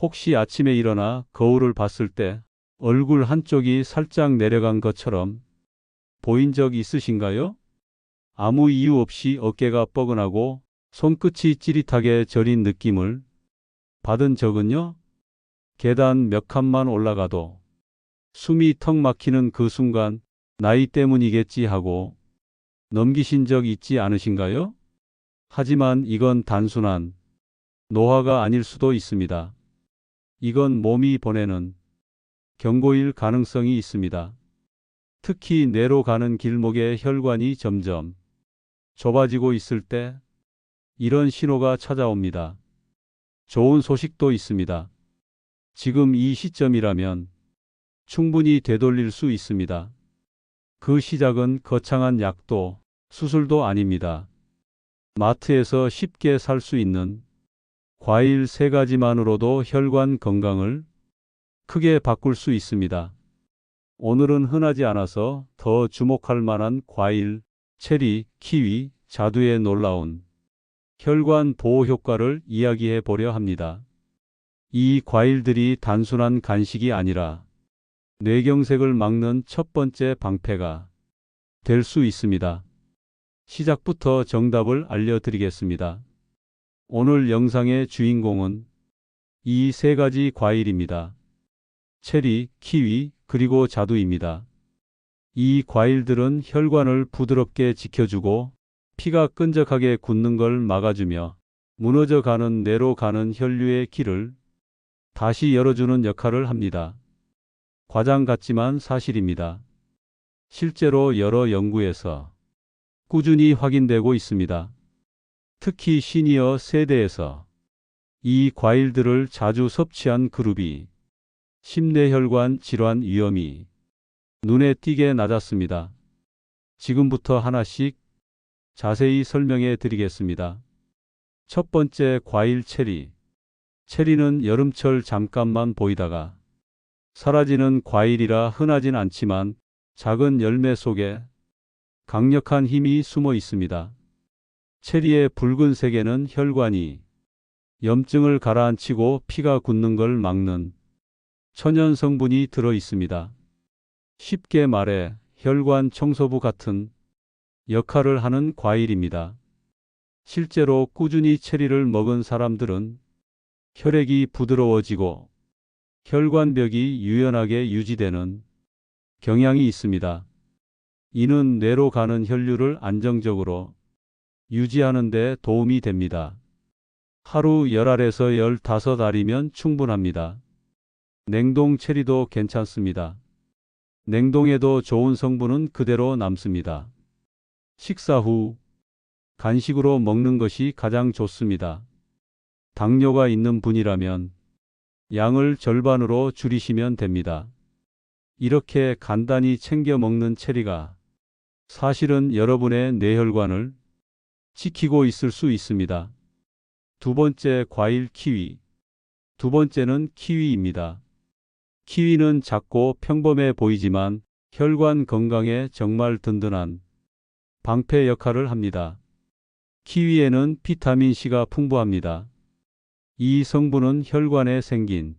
혹시 아침에 일어나 거울을 봤을 때 얼굴 한쪽이 살짝 내려간 것처럼 보인 적 있으신가요? 아무 이유 없이 어깨가 뻐근하고 손끝이 찌릿하게 저린 느낌을 받은 적은요? 계단 몇 칸만 올라가도 숨이 턱 막히는 그 순간 나이 때문이겠지 하고 넘기신 적 있지 않으신가요? 하지만 이건 단순한 노화가 아닐 수도 있습니다. 이건 몸이 보내는 경고일 가능성이 있습니다. 특히 뇌로 가는 길목의 혈관이 점점 좁아지고 있을 때 이런 신호가 찾아옵니다. 좋은 소식도 있습니다. 지금 이 시점이라면 충분히 되돌릴 수 있습니다. 그 시작은 거창한 약도 수술도 아닙니다. 마트에서 쉽게 살 수 있는 과일 3가지만으로도 혈관 건강을 크게 바꿀 수 있습니다. 오늘은 흔하지 않아서 더 주목할 만한 과일, 체리, 키위, 자두의 놀라운 혈관 보호 효과를 이야기해 보려 합니다. 이 과일들이 단순한 간식이 아니라 뇌경색을 막는 첫 번째 방패가 될 수 있습니다. 시작부터 정답을 알려드리겠습니다. 오늘 영상의 주인공은 이 3가지 과일입니다. 체리, 키위, 그리고 자두입니다. 이 과일들은 혈관을 부드럽게 지켜주고 피가 끈적하게 굳는 걸 막아주며 무너져가는 뇌로 가는 혈류의 길을 다시 열어주는 역할을 합니다. 과장 같지만 사실입니다. 실제로 여러 연구에서 꾸준히 확인되고 있습니다. 특히 시니어 세대에서 이 과일들을 자주 섭취한 그룹이 심뇌혈관 질환 위험이 눈에 띄게 낮았습니다. 지금부터 하나씩 자세히 설명해 드리겠습니다. 첫 번째 과일 체리. 체리는 여름철 잠깐만 보이다가 사라지는 과일이라 흔하진 않지만 작은 열매 속에 강력한 힘이 숨어 있습니다. 체리의 붉은색에는 혈관이 염증을 가라앉히고 피가 굳는 걸 막는 천연 성분이 들어 있습니다. 쉽게 말해 혈관 청소부 같은 역할을 하는 과일입니다. 실제로 꾸준히 체리를 먹은 사람들은 혈액이 부드러워지고 혈관벽이 유연하게 유지되는 경향이 있습니다. 이는 뇌로 가는 혈류를 안정적으로 유지하는 데 도움이 됩니다. 하루 10알에서 15알이면 충분합니다. 냉동 체리도 괜찮습니다. 냉동에도 좋은 성분은 그대로 남습니다. 식사 후 간식으로 먹는 것이 가장 좋습니다. 당뇨가 있는 분이라면 양을 절반으로 줄이시면 됩니다. 이렇게 간단히 챙겨 먹는 체리가 사실은 여러분의 뇌혈관을 지키고 있을 수 있습니다. 두 번째 과일 키위. 두 번째는 키위입니다. 키위는 작고 평범해 보이지만 혈관 건강에 정말 든든한 방패 역할을 합니다. 키위에는 비타민C가 풍부합니다. 이 성분은 혈관에 생긴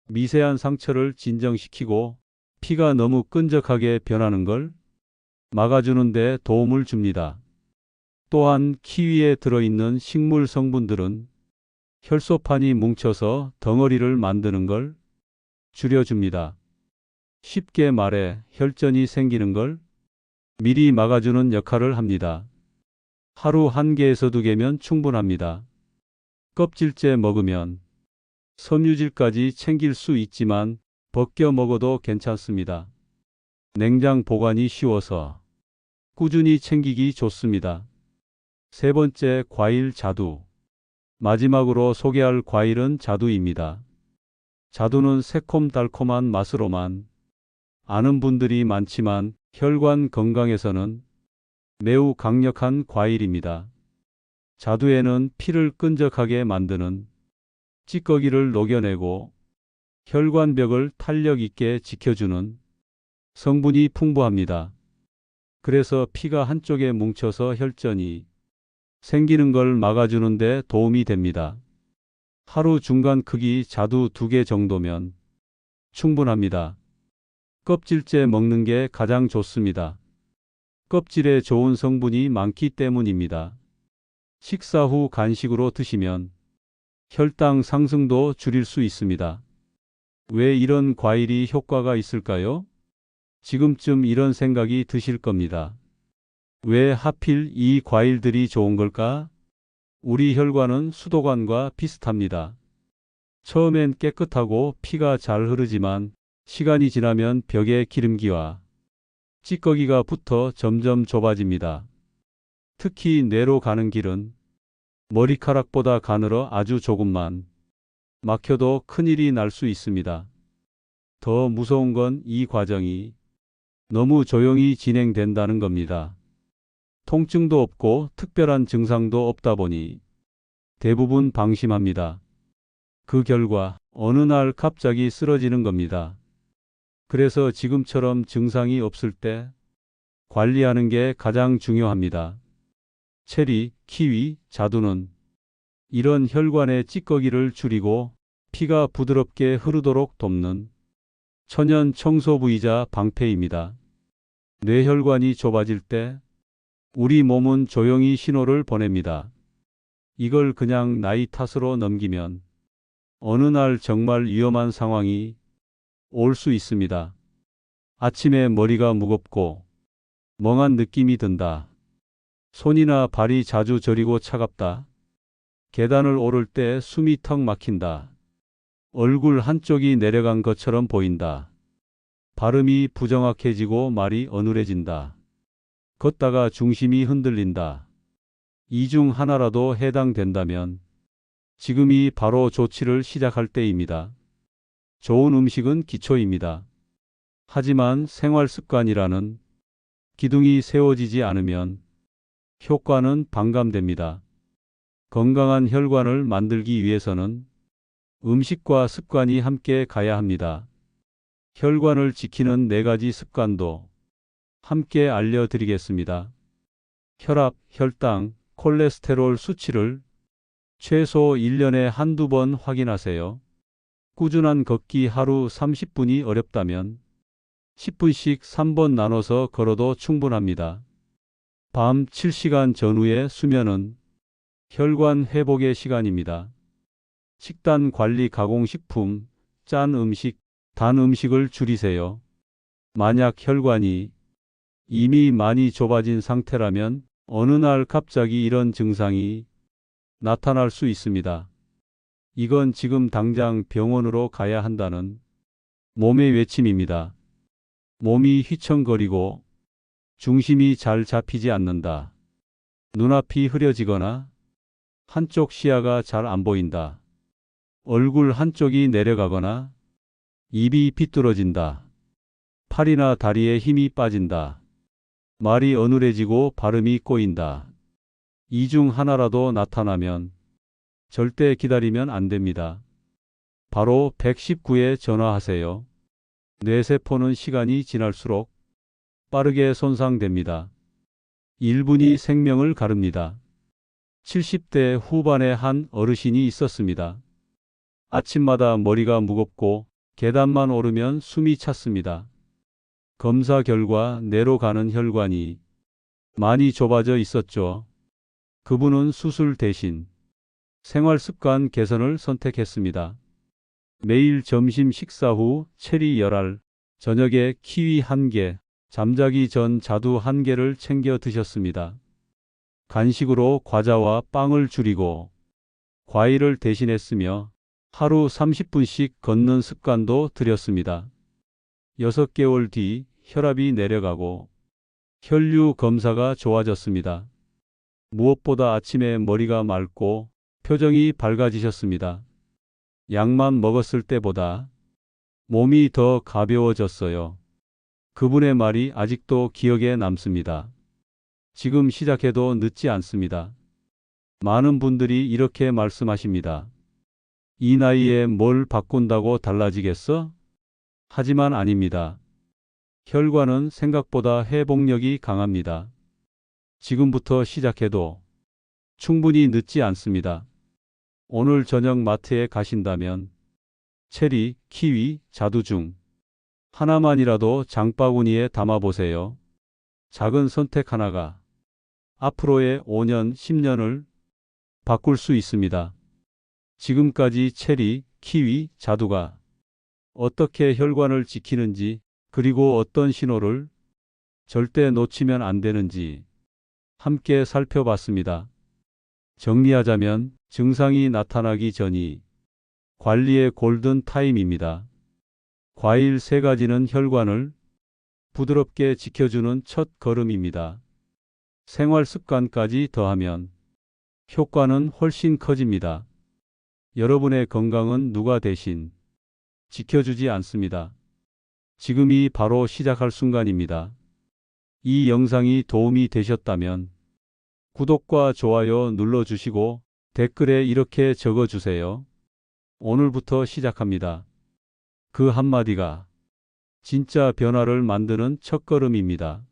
미세한 상처를 진정시키고 피가 너무 끈적하게 변하는 걸 막아주는 데 도움을 줍니다. 또한 키위에 들어있는 식물 성분들은 혈소판이 뭉쳐서 덩어리를 만드는 걸 줄여줍니다. 쉽게 말해 혈전이 생기는 걸 미리 막아주는 역할을 합니다. 하루 1개에서 2개면 충분합니다. 껍질째 먹으면 섬유질까지 챙길 수 있지만 벗겨 먹어도 괜찮습니다. 냉장 보관이 쉬워서 꾸준히 챙기기 좋습니다. 세 번째 과일 자두. 마지막으로 소개할 과일은 자두입니다. 자두는 새콤달콤한 맛으로만 아는 분들이 많지만 혈관 건강에서는 매우 강력한 과일입니다. 자두에는 피를 끈적하게 만드는 찌꺼기를 녹여내고 혈관벽을 탄력 있게 지켜주는 성분이 풍부합니다. 그래서 피가 한쪽에 뭉쳐서 혈전이 생기는 걸 막아주는 데 도움이 됩니다. 하루 중간 크기 자두 2개 정도면 충분합니다. 껍질째 먹는 게 가장 좋습니다. 껍질에 좋은 성분이 많기 때문입니다. 식사 후 간식으로 드시면 혈당 상승도 줄일 수 있습니다. 왜 이런 과일이 효과가 있을까요? 지금쯤 이런 생각이 드실 겁니다. 왜 하필 이 과일들이 좋은 걸까? 우리 혈관은 수도관과 비슷합니다. 처음엔 깨끗하고 피가 잘 흐르지만 시간이 지나면 벽에 기름기와 찌꺼기가 붙어 점점 좁아집니다. 특히 뇌로 가는 길은 머리카락보다 가늘어 아주 조금만 막혀도 큰일이 날 수 있습니다. 더 무서운 건 이 과정이 너무 조용히 진행된다는 겁니다. 통증도 없고 특별한 증상도 없다 보니 대부분 방심합니다. 그 결과 어느 날 갑자기 쓰러지는 겁니다. 그래서 지금처럼 증상이 없을 때 관리하는 게 가장 중요합니다. 체리, 키위, 자두는 이런 혈관의 찌꺼기를 줄이고 피가 부드럽게 흐르도록 돕는 천연 청소부이자 방패입니다. 뇌혈관이 좁아질 때 우리 몸은 조용히 신호를 보냅니다. 이걸 그냥 나이 탓으로 넘기면 어느 날 정말 위험한 상황이 올 수 있습니다. 아침에 머리가 무겁고 멍한 느낌이 든다. 손이나 발이 자주 저리고 차갑다. 계단을 오를 때 숨이 턱 막힌다. 얼굴 한쪽이 내려간 것처럼 보인다. 발음이 부정확해지고 말이 어눌해진다. 걷다가 중심이 흔들린다. 이 중 하나라도 해당된다면 지금이 바로 조치를 시작할 때입니다. 좋은 음식은 기초입니다. 하지만 생활 습관이라는 기둥이 세워지지 않으면 효과는 반감됩니다. 건강한 혈관을 만들기 위해서는 음식과 습관이 함께 가야 합니다. 혈관을 지키는 4가지 습관도 함께 알려드리겠습니다. 혈압, 혈당, 콜레스테롤 수치를 최소 1년에 한두 번 확인하세요. 꾸준한 걷기 하루 30분이 어렵다면 10분씩 3번 나눠서 걸어도 충분합니다. 밤 7시간 전후의 수면은 혈관 회복의 시간입니다. 식단 관리 가공식품, 짠 음식, 단 음식을 줄이세요. 만약 혈관이 이미 많이 좁아진 상태라면 어느 날 갑자기 이런 증상이 나타날 수 있습니다. 이건 지금 당장 병원으로 가야 한다는 몸의 외침입니다. 몸이 휘청거리고 중심이 잘 잡히지 않는다. 눈앞이 흐려지거나 한쪽 시야가 잘 안 보인다. 얼굴 한쪽이 내려가거나 입이 비뚤어진다. 팔이나 다리에 힘이 빠진다. 말이 어눌해지고 발음이 꼬인다. 이 중 하나라도 나타나면 절대 기다리면 안 됩니다. 바로 119에 전화하세요. 뇌세포는 시간이 지날수록 빠르게 손상됩니다. 1분이 생명을 가릅니다. 70대 후반의 한 어르신이 있었습니다. 아침마다 머리가 무겁고 계단만 오르면 숨이 찼습니다. 검사 결과 뇌로 가는 혈관이 많이 좁아져 있었죠. 그분은 수술 대신 생활 습관 개선을 선택했습니다. 매일 점심 식사 후 체리 10알, 저녁에 키위 1개, 잠자기 전 자두 1개를 챙겨 드셨습니다. 간식으로 과자와 빵을 줄이고 과일을 대신했으며 하루 30분씩 걷는 습관도 들였습니다. 6개월 뒤 혈압이 내려가고 혈류 검사가 좋아졌습니다. 무엇보다 아침에 머리가 맑고 표정이 밝아지셨습니다. 약만 먹었을 때보다 몸이 더 가벼워졌어요. 그분의 말이 아직도 기억에 남습니다. 지금 시작해도 늦지 않습니다. 많은 분들이 이렇게 말씀하십니다. 이 나이에 뭘 바꾼다고 달라지겠어? 하지만 아닙니다. 혈관은 생각보다 회복력이 강합니다. 지금부터 시작해도 충분히 늦지 않습니다. 오늘 저녁 마트에 가신다면 체리, 키위, 자두 중 하나만이라도 장바구니에 담아보세요. 작은 선택 하나가 앞으로의 5년, 10년을 바꿀 수 있습니다. 지금까지 체리, 키위, 자두가 어떻게 혈관을 지키는지, 그리고 어떤 신호를 절대 놓치면 안 되는지 함께 살펴봤습니다. 정리하자면 증상이 나타나기 전이 관리의 골든 타임입니다. 과일 3가지는 혈관을 부드럽게 지켜주는 첫 걸음입니다. 생활 습관까지 더하면 효과는 훨씬 커집니다. 여러분의 건강은 누가 대신 지켜주지 않습니다. 지금이 바로 시작할 순간입니다. 이 영상이 도움이 되셨다면 구독과 좋아요 눌러주시고 댓글에 이렇게 적어주세요. 오늘부터 시작합니다. 그 한마디가 진짜 변화를 만드는 첫걸음입니다.